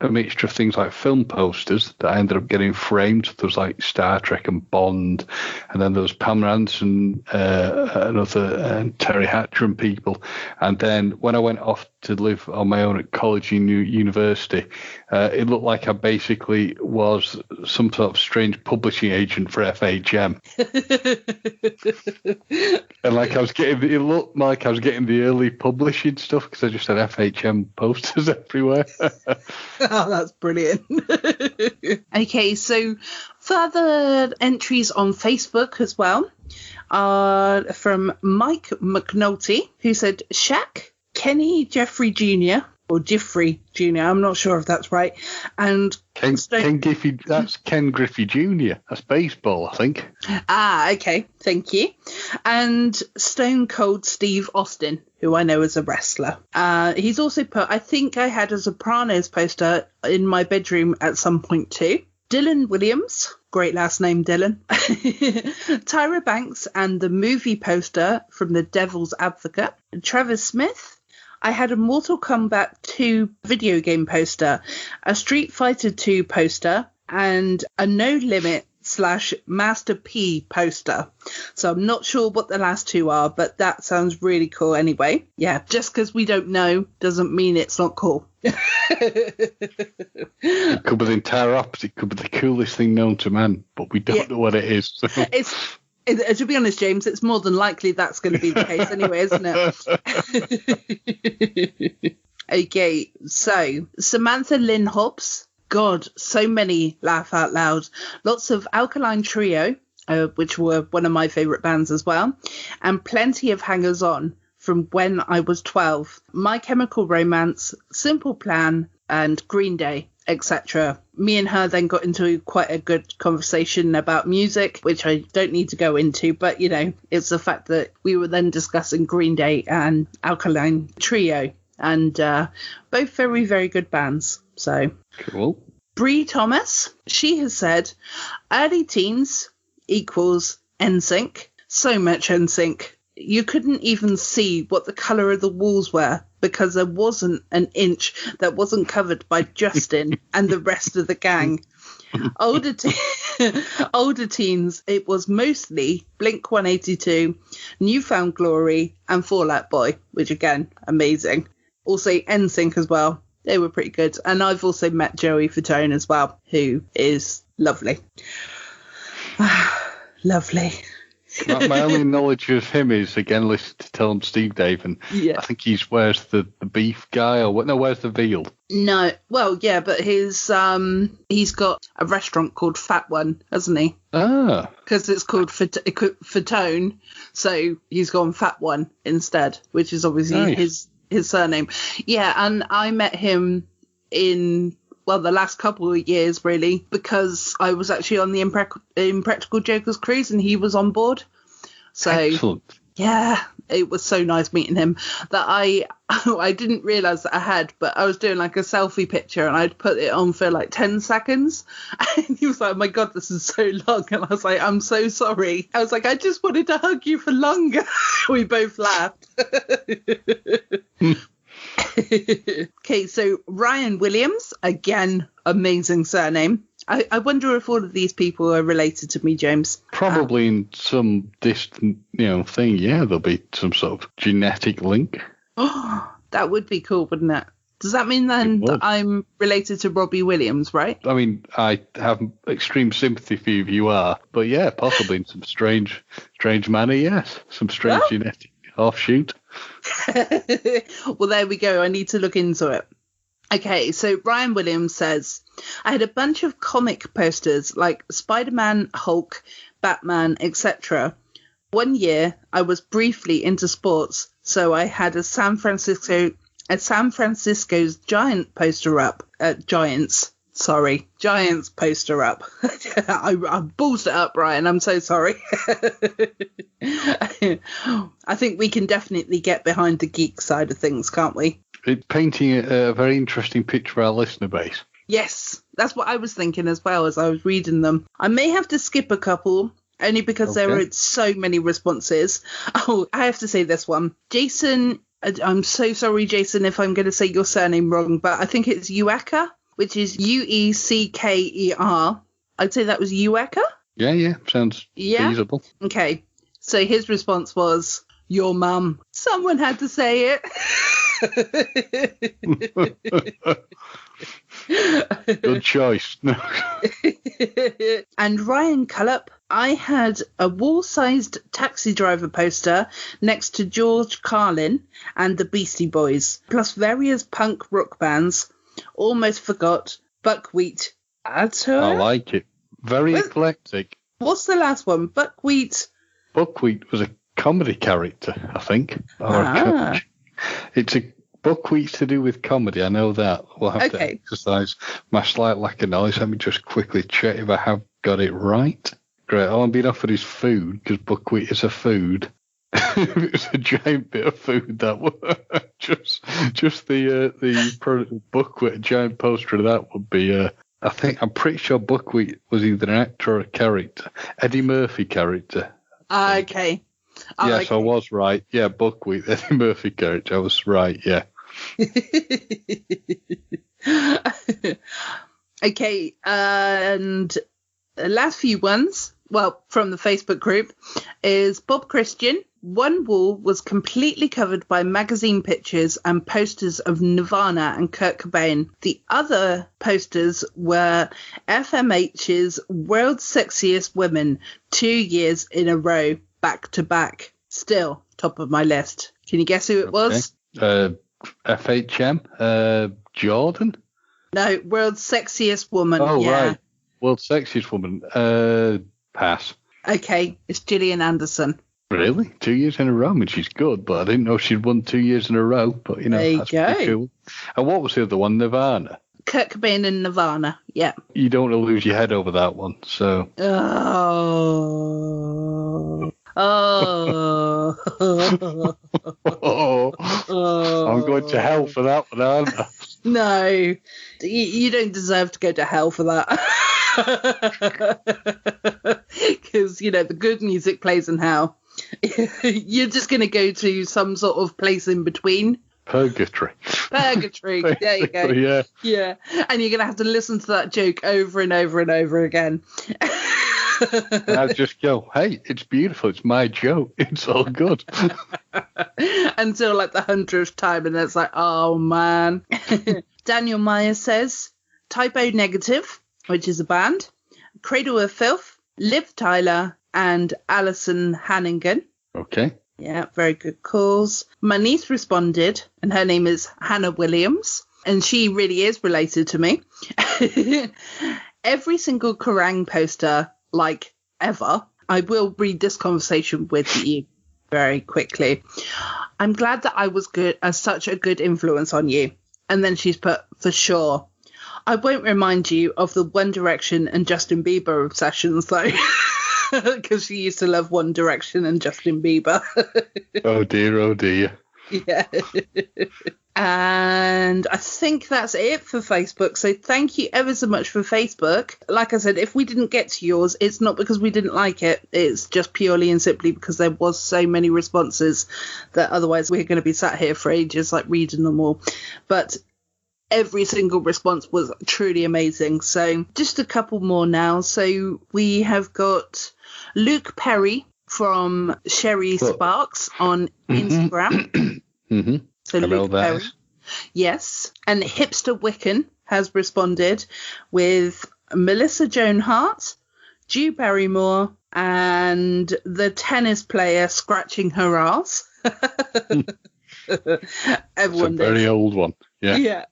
mixture of things like film posters that I ended up getting framed. There was like Star Trek and Bond, and then there was Pamela Anderson, and Terry Hatcher and people. And then when I went off to live on my own at college and university, it looked like I basically was some sort of strange publishing agent for FHM. And like it looked like I was getting the early publishing stuff because I just had FHM posters everywhere. Oh, that's brilliant. Okay, so further entries on Facebook as well are from Mike McNulty, who said Shaq, Kenny Jeffrey Jr., or Jeffrey Jr., I'm not sure if that's right, and Ken Griffey, that's Ken Griffey Jr., that's baseball, I think. Ah, okay, thank you. And Stone Cold Steve Austin, who I know is a wrestler. He's also put, I think I had a Sopranos poster in my bedroom at some point too. Dylan Williams, great last name, Dylan. Tyra Banks and the movie poster from The Devil's Advocate. Travis Smith. I had a Mortal Kombat 2 video game poster, a Street Fighter 2 poster, and a No Limit / Master P poster. So I'm not sure what the last two are, but that sounds really cool anyway. Yeah, just because we don't know doesn't mean it's not cool. It could be the entire opposite. It could be the coolest thing known to man, but we don't know what it is. To be honest, James, it's more than likely that's going to be the case anyway, isn't it? Okay, so Samantha Lynn Hobbs. God, so many laugh out loud. Lots of Alkaline Trio, which were one of my favourite bands as well, and plenty of hangers on from when I was 12. My Chemical Romance, Simple Plan, and Green Day, etc. Me and her then got into quite a good conversation about music, which I don't need to go into, but you know, it's the fact that we were then discussing Green Day and Alkaline Trio, and both very, very good bands. So cool. Bree Thomas, she has said early teens equals NSYNC. So much NSYNC. You couldn't even see what the colour of the walls were because there wasn't an inch that wasn't covered by Justin and the rest of the gang. Older teens, it was mostly Blink-182, New Found Glory, and Fall Out Boy, which again, amazing. Also NSYNC as well. They were pretty good. And I've also met Joey Fatone as well, who is lovely. Lovely. My only knowledge of him is, again, listen to Tell 'em Steve Dave, and yeah. I think where's the beef guy, or what? No, where's the veal? No, well, yeah, but he's got a restaurant called Fat One, hasn't he? Ah. Because it's called Fatone, so he's gone Fat One instead, which is obviously nice. his surname. Yeah, and I met him in... well, the last couple of years, really, because I was actually on the Impractical Jokers cruise and he was on board. So, excellent. Yeah, it was so nice meeting him that I didn't realise that I had, but I was doing like a selfie picture and I'd put it on for like 10 seconds. And he was like, oh my God, this is so long. And I was like, I'm so sorry. I was like, I just wanted to hug you for longer. We both laughed. Okay, so Ryan Williams, again, amazing surname. I wonder if all of these people are related to me, James. Probably in some distant, thing. Yeah, there'll be some sort of genetic link. Oh, that would be cool, wouldn't it? Does that mean then that I'm related to Robbie Williams, right? I mean, I have extreme sympathy for you if you are, but yeah, possibly in some strange manner, yes. Some strange genetic offshoot. Well, there we go. I need to look into it. Okay, so Ryan Williams says, I had a bunch of comic posters like Spider-Man, Hulk, Batman, etc. One year, I was briefly into sports, so I had a San Francisco's Giant poster up. Giants poster up. I ballsed it up, Ryan. I'm so sorry. I think we can definitely get behind the geek side of things, can't we? It's painting a very interesting picture for our listener base. Yes, that's what I was thinking as well as I was reading them. I may have to skip a couple, only because there were so many responses. Oh, I have to say this one. Jason I'm so sorry, Jason, if I'm going to say your surname wrong, but I think it's Uecker, which is Uecker. I'd say that was Uecker. Yeah, sounds feasible. Okay, so his response was, your mum. Someone had to say it. Good choice. And Ryan Cullop, I had a wall-sized Taxi Driver poster next to George Carlin and the Beastie Boys, plus various punk rock bands. Almost forgot Buckwheat. I like it. Very eclectic. What's the last one? Buckwheat. Buckwheat was a comedy character, I think. It's a Buckwheat's to do with comedy. I know that. We'll have to exercise my slight lack of knowledge. Let me just quickly check if I have got it right. Great. All I'm being offered is food, because buckwheat is a food. It's a giant bit of food, that would just the product of buckwheat, a giant poster of that would be I'm pretty sure buckwheat was either an actor or a character. Eddie Murphy character. Okay. Yes, I was right. Yeah, buckwheat, Eddie Murphy character. I was right, yeah. Okay, and the last few ones, well, from the Facebook group, is Bob Christian. One wall was completely covered by magazine pictures and posters of Nirvana and Kurt Cobain. The other posters were FMH's World's Sexiest Women 2 years in a row, back to back. Still top of my list. Can you guess who it was? FHM? Jordan? No, World's Sexiest Woman. Oh, right. World's Sexiest Woman. Pass. Okay, it's Gillian Anderson. Really? 2 years in a row? I mean, she's good, but I didn't know she'd won 2 years in a row. But, that's pretty cool. And what was the other one? Nirvana? Kurt Cobain and Nirvana, yeah. You don't want to lose your head over that one, so... Oh. I'm going to hell for that one, aren't I? No, you don't deserve to go to hell for that. Because, the good music plays in hell. You're just going to go to some sort of place in between. Purgatory. There you go. Yeah. And you're going to have to listen to that joke over and over and over again. And I just go, hey, it's beautiful. It's my joke. It's all good. Until like the 100th time, and it's like, oh man. Daniel Meyer says Typo Negative, which is a band, Cradle of Filth, Liv Tyler, and Alison Hannigan. Okay. Yeah, very good calls. My niece responded, and her name is Hannah Williams, and she really is related to me. Every single Kerrang poster, like ever. I will read this conversation with you very quickly. I'm glad that I was good as such a good influence on you. And then she's put, for sure. I won't remind you of the One Direction and Justin Bieber obsessions, though. Because she used to love One Direction and Justin Bieber. Oh dear. Yeah. And I think that's it for Facebook. So thank you ever so much for Facebook. Like I said, if we didn't get to yours, it's not because we didn't like it. It's just purely and simply because there was so many responses that otherwise we're going to be sat here for ages, like reading them all. But every single response was truly amazing. So just a couple more now. So we have got Luke Perry from Sherry Sparks on Instagram. Mm-hmm. So Luke Perry. Yes. And Hipster Wiccan has responded with Melissa Joan Hart, Drew Barrymore, and the tennis player scratching her ass. Everyone knows. Very old one. Yeah.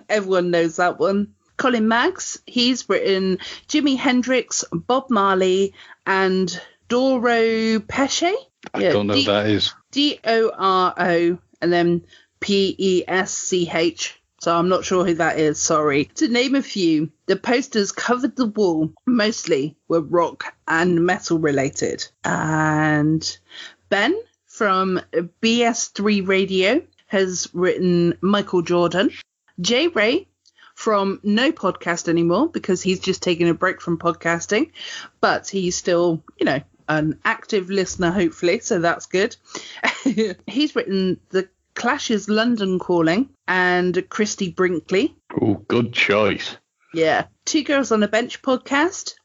Everyone knows that one. Colin Maggs, he's written Jimi Hendrix, Bob Marley, and Doro Pesch. I don't know who that is. Doro and then Pesch. So I'm not sure who that is, sorry. To name a few, the posters covered the wall. Mostly were rock and metal related. And Ben from BS3 Radio has written Michael Jordan. Jay Ray from No Podcast Anymore, because he's just taken a break from podcasting. But he's still, an active listener, hopefully, so that's good. He's written the Clash's London Calling and Christy Brinkley. Oh, good choice. Yeah. Two Girls on a Bench podcast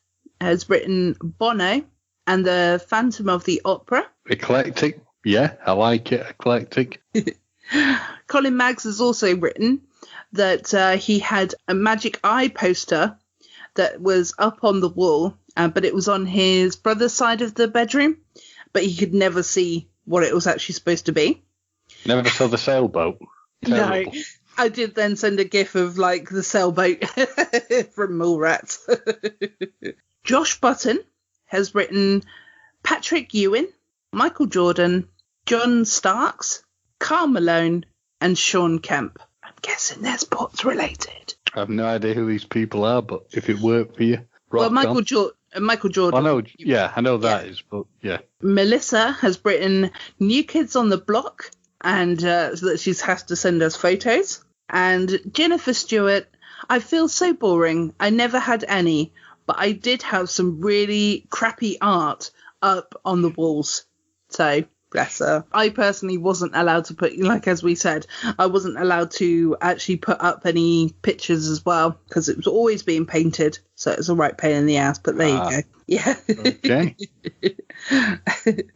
has written Bono and the Phantom of the Opera. Eclectic. Yeah, I like it. Eclectic. Colin Maggs has also written that he had a Magic Eye poster that was up on the wall, but it was on his brother's side of the bedroom, but he could never see what it was actually supposed to be. Never saw the sailboat. Terrible. No, I did then send a gif of like the sailboat from Mallrats. Josh Button has written Patrick Ewing, Michael Jordan, John Starks, Carl Malone, and Sean Kemp. I'm guessing they're sports related. I have no idea who these people are, but if it worked for you, Well, Michael Jordan. I know. Yeah, I know that is, but yeah. Melissa has written New Kids on the Block, and so that she has to send us photos. And Jennifer Stewart, I feel so boring. I never had any, but I did have some really crappy art up on the walls. So, bless her. I personally wasn't allowed to put, like as we said, I wasn't allowed to actually put up any pictures as well because it was always being painted. So it was a right pain in the ass, but there you go. Yeah. Okay.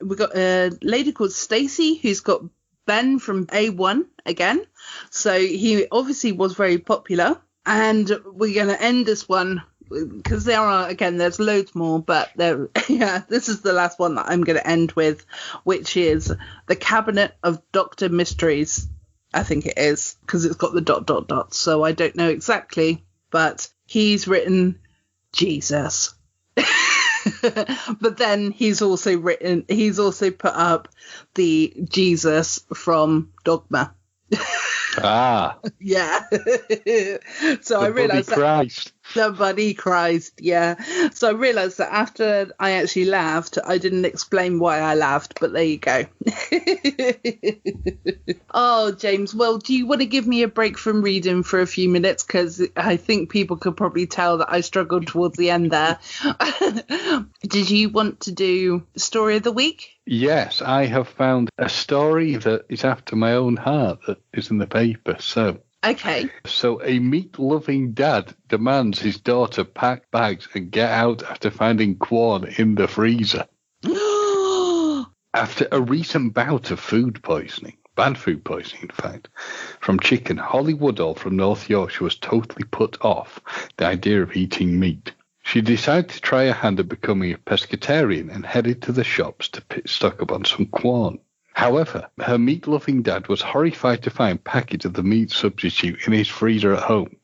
We got a lady called Stacey who's got Ben from A1 again. So he obviously was very popular. And we're going to end this one because there's loads more, but this is the last one that I'm going to end with, which is The Cabinet of Dr. Mysteries. I think it is because it's got the ... So I don't know exactly, but he's written Jesus. But then he's also put up the Jesus from Dogma. Ah. Yeah. So I realised Christ. The Buddy Christ, yeah. So I realised that after I actually laughed, I didn't explain why I laughed, but there you go. Oh, James, well, do you want to give me a break from reading for a few minutes? Because I think people could probably tell that I struggled towards the end there. Did you want to do Story of the Week? Yes, I have found a story that is after my own heart that is in the paper. Okay. So a meat-loving dad demands his daughter pack bags and get out after finding corn in the freezer. After a recent bout of food poisoning, bad food poisoning in fact, from chicken, Holly Woodall from North Yorkshire was totally put off the idea of eating meat. She decided to try her hand at becoming a pescatarian and headed to the shops to stock up on some corn. However, her meat-loving dad was horrified to find packets of the meat substitute in his freezer at home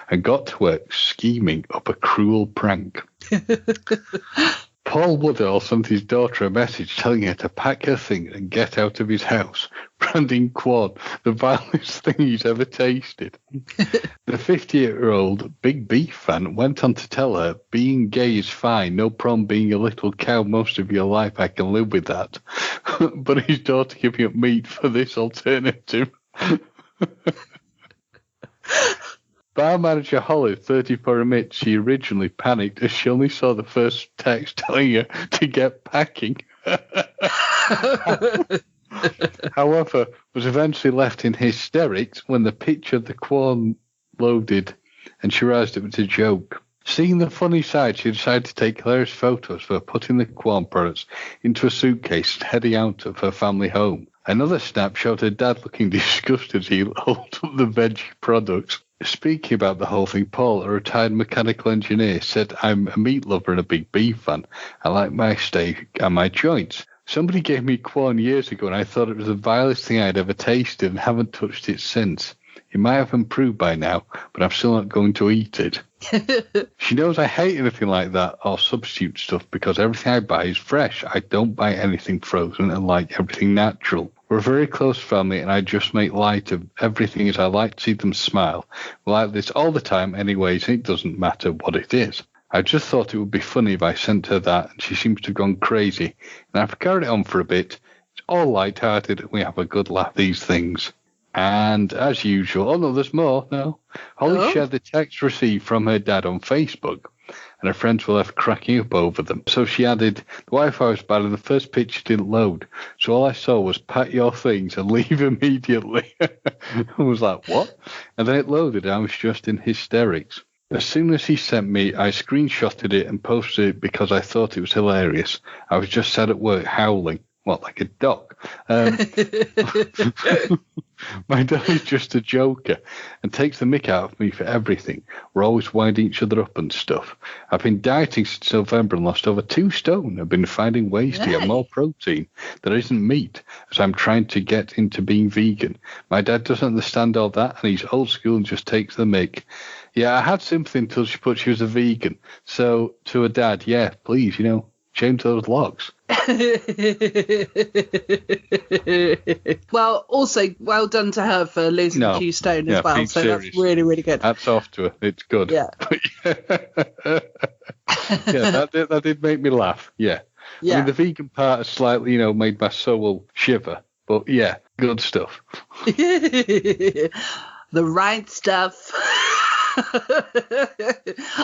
and got to work scheming up a cruel prank. Paul Woodall sent his daughter a message telling her to pack her things and get out of his house, branding corn the vilest thing he's ever tasted. The 58-year-old Big Beef fan went on to tell her, being gay is fine, no problem being a little cow most of your life, I can live with that. But his daughter giving up meat for this alternative. Bar manager Holly, 34, admits she originally panicked as she only saw the first text telling her to get packing. However, was eventually left in hysterics when the picture of the corn loaded and she realised it was a joke. Seeing the funny side, she decided to take hilarious photos for putting the corn products into a suitcase and heading out of her family home. Another snap showed her dad looking disgusted as he held up the veggie products. Speaking about the whole thing, Paul, a retired mechanical engineer, said, I'm a meat lover and a big beef fan. I like my steak and my joints. Somebody gave me corn years ago and I thought it was the vilest thing I'd ever tasted and haven't touched it since. It might have improved by now, but I'm still not going to eat it. She knows I hate anything like that or substitute stuff because everything I buy is fresh. I don't buy anything frozen and like everything natural. We're a very close family and I just make light of everything as I like to see them smile. We like this all the time anyways, it doesn't matter what it is. I just thought it would be funny if I sent her that and she seems to have gone crazy. And I've carried it on for a bit. It's all light-hearted and we have a good laugh these things. And as usual, oh no, there's more, no. Holly shared the text received from her dad on Facebook. and her friends were left cracking up over them. So she added, the Wi-Fi was bad and the first picture didn't load. So all I saw was pack your things and leave immediately. I was like, what? And then it loaded and I was just in hysterics. As soon as he sent me, I screenshotted it and posted it because I thought it was hilarious. I was just sat at work howling. What, like a dog? My dad is just a joker and takes the mick out of me for everything. We're always winding each other up and stuff. I've been dieting since November and lost over 2 stone. I've been finding ways to get more protein that isn't meat as I'm trying to get into being vegan. My dad doesn't understand all that and he's old school and just takes the mick. Yeah, I had sympathy until she put she was a vegan. So to her dad, yeah, please, change those logs. Well, also, well done to her for losing 2 stone as well. So serious. That's really, really good. Hats off to her. It's good. Yeah. That did make me laugh. Yeah. I mean, the vegan part is slightly, made my soul shiver. But yeah, good stuff. The right stuff.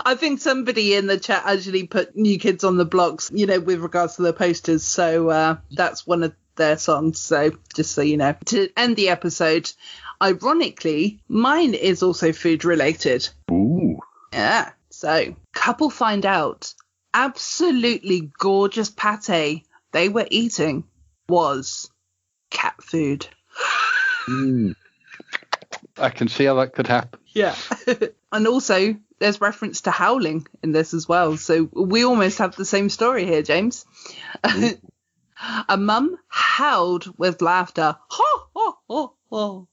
I think somebody in the chat actually put New Kids on the Blocks, with regards to the posters. So that's one of their songs. So just so you know, to end the episode, ironically, mine is also food related. Ooh. Yeah. So couple find out absolutely gorgeous pate they were eating was cat food. I can see how that could happen. Yeah. And also, there's reference to howling in this as well. So we almost have the same story here, James. A mum howled with laughter. Ho, ho, ho, ho.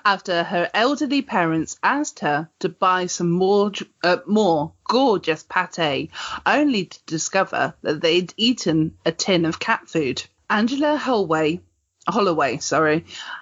After her elderly parents asked her to buy some more gorgeous pate, only to discover that they'd eaten a tin of cat food. Angela Holloway,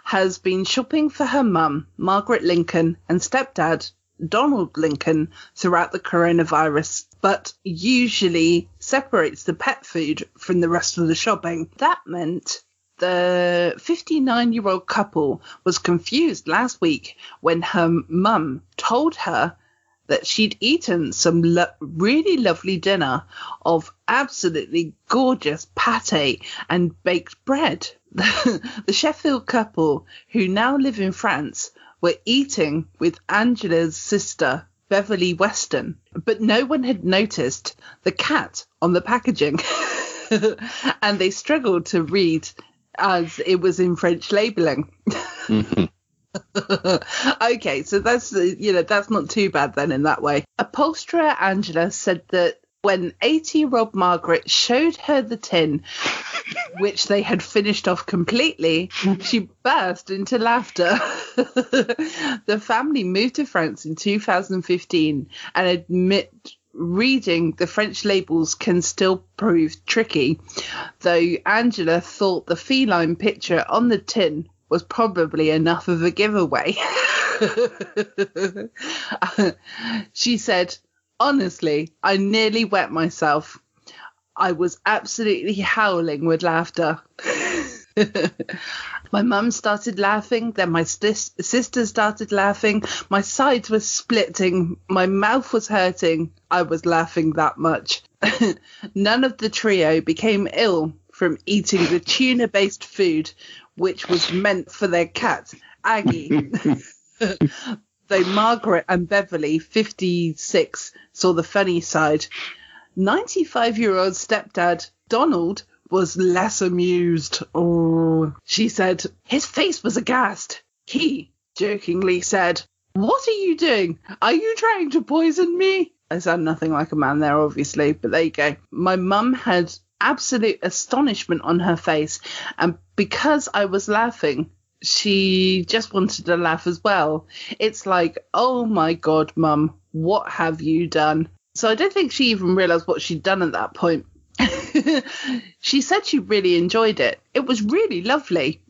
has been shopping for her mum, Margaret Lincoln, and stepdad, Donald Lincoln, throughout the coronavirus, but usually separates the pet food from the rest of the shopping. That meant the 59-year-old couple was confused last week when her mum told her that she'd eaten some really lovely dinner of absolutely gorgeous pate and baked bread. The Sheffield couple, who now live in France, were eating with Angela's sister, Beverly Weston, but no one had noticed the cat on the packaging, and they struggled to read as it was in French labelling. Mm-hmm. Okay, so that's that's not too bad then in that way. Upholsterer Angela said that when 80-year-old Margaret showed her the tin, which they had finished off completely, she burst into laughter. The family moved to France in 2015 and admit reading the French labels can still prove tricky, though Angela thought the feline picture on the tin was probably enough of a giveaway. She said, honestly, I nearly wet myself. I was absolutely howling with laughter. My mum started laughing, then my sister started laughing, my sides were splitting, my mouth was hurting. I was laughing that much. None of the trio became ill from eating the tuna-based food, which was meant for their cat, Aggie. Though Margaret and Beverly, 56, saw the funny side. 95-year-old stepdad, Donald, was less amused. Oh, she said, his face was aghast. He jokingly said, what are you doing? Are you trying to poison me? I sound nothing like a man there, obviously, but there you go. My mum had absolute astonishment on her face, and because I was laughing, she just wanted to laugh as well. It's like, oh my God, Mum, what have you done? So I don't think she even realised what she'd done at that point. She said she really enjoyed it. It was really lovely.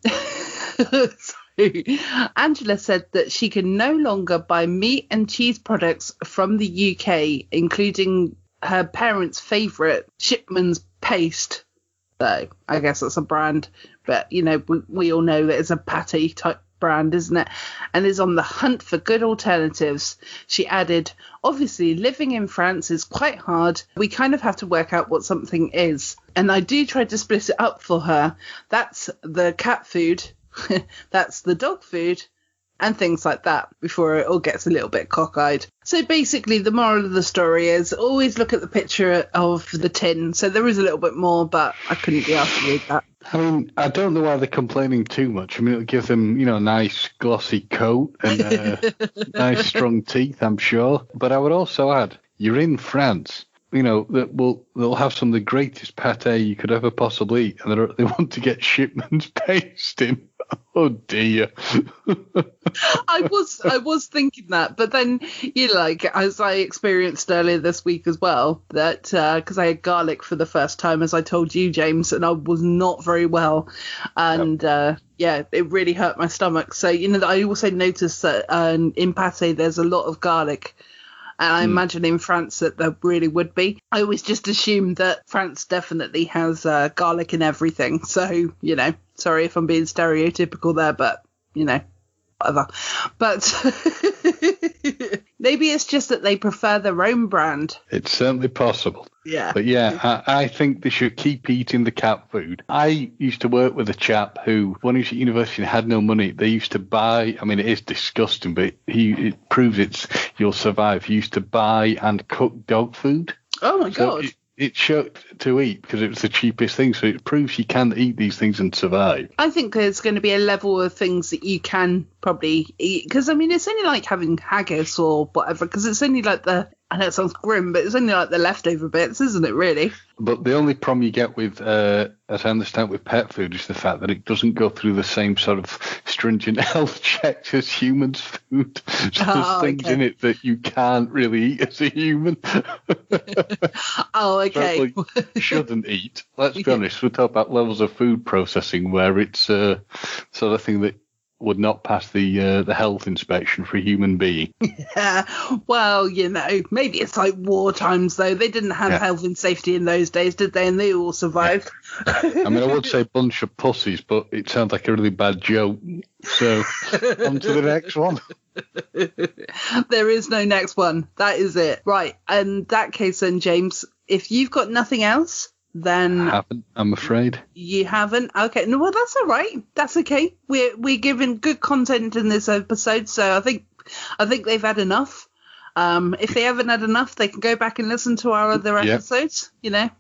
Angela said that she can no longer buy meat and cheese products from the UK, including her parents' favourite, Shipman's Paste. So I guess that's a brand, but we all know that it's a pate type brand, isn't it? And is on the hunt for good alternatives. She added, obviously, living in France is quite hard. We kind of have to work out what something is. And I do try to split it up for her. That's the cat food, that's the dog food, and things like that before it all gets a little bit cockeyed. So basically, the moral of the story is always look at the picture of the tin. So there is a little bit more, but I couldn't be asked to read that. I mean, I don't know why they're complaining too much. I mean, it'll give them, a nice glossy coat and nice strong teeth, I'm sure. But I would also add, you're in France. They'll have some of the greatest pate you could ever possibly eat, and they want to get shipments based in. Oh dear. I was thinking that, but then as I experienced earlier this week as well, that because I had garlic for the first time, as I told you, James, and I was not very well, and it really hurt my stomach. So I also noticed that in pate there's a lot of garlic. And I imagine in France that there really would be. I always just assumed that France definitely has garlic in everything. So, sorry if I'm being stereotypical there, but, whatever. But maybe it's just that they prefer their own brand. It's certainly possible. Yeah. But I think they should keep eating the cat food. I used to work with a chap who, when he was at university and had no money, they used to buy, I mean, it is disgusting, but it proves you'll survive. He used to buy and cook dog food. Oh, my God. It's showed to eat because it was the cheapest thing, so it proves you can eat these things and survive. I think there's going to be a level of things that you can probably eat, because I mean it's only like having haggis or whatever, because it's only like I know it sounds grim, but it's only like the leftover bits, isn't it, really? But the only problem you get with, as I understand, with pet food is the fact that it doesn't go through the same sort of stringent health checks as humans' food. So there's things in it that you can't really eat as a human. Oh, okay. You shouldn't eat. Let's be honest. We're talking about levels of food processing where it's sort of thing that would not pass the health inspection for a human being. Yeah, well, maybe it's like war times, though. They didn't have health and safety in those days, did they? And they all survived. I mean, I would say bunch of pussies, but it sounds like a really bad joke. So, on to the next one. There is no next one. That is it. Right, in that case then, James, if you've got nothing else, then I haven't, I'm afraid. You haven't? Okay. No, well, that's all right. That's okay. We're giving good content in this episode, so I think they've had enough. If they haven't had enough, they can go back and listen to our other episodes.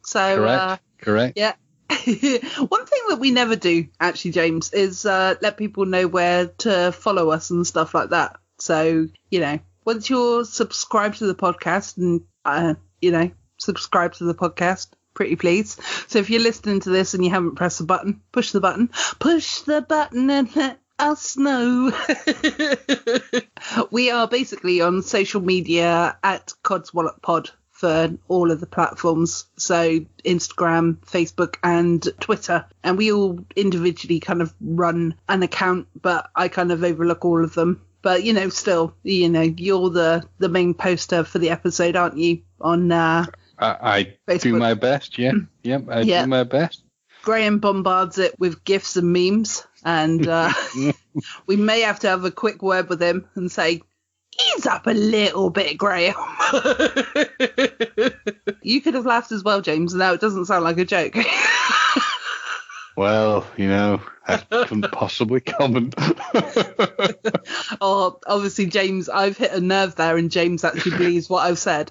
So correct. Yeah. One thing that we never do, actually, James, is let people know where to follow us and stuff like that. So once you're subscribed to the podcast and subscribe to the podcast, pretty please. So if you're listening to this and you haven't pressed the button, push the button and let us know. We are basically on social media at Codswallop Pod for all of the platforms. So Instagram, Facebook and Twitter. And we all individually kind of run an account, but I kind of overlook all of them. But, still, you're the main poster for the episode, aren't you? On I Facebook. Do my best, yeah. Yep, I do my best. Graham bombards it with GIFs and memes, and we may have to have a quick word with him and say, ease up a little bit, Graham. You could have laughed as well, James, and now it doesn't sound like a joke. Well, I couldn't possibly comment. Oh, obviously, James, I've hit a nerve there, and James actually believes what I've said.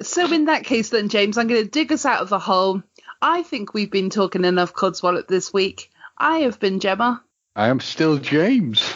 So in that case then, James, I'm going to dig us out of the hole. I think we've been talking enough Codswallop this week. I have been Gemma. I am still James.